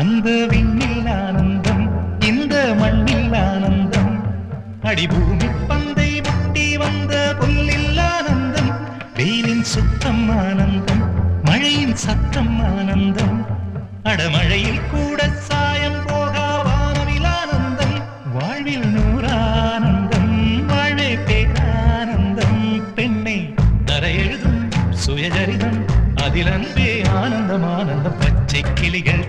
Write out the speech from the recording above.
அந்த விண்ணில் ஆனந்தம் இந்த மண்ணில் ஆனந்தம் அடிபூமி பந்தை முட்டி வந்த புல்லில் ஆனந்தம் வெயிலின் சுத்தம் ஆனந்தம் மழையின் சத்தம் ஆனந்தம் அடமழையில் கூட சாயம் போகா வானவில் ஆனந்தம் வாழ்வில் நூறானந்தம் வாழ்வே பேரானந்தம் பெண்ணை தர எழுதும் சுயஜரிதம் அதில் அன்பே ஆனந்தம் ஆனந்தம் பச்சை கிளிகள்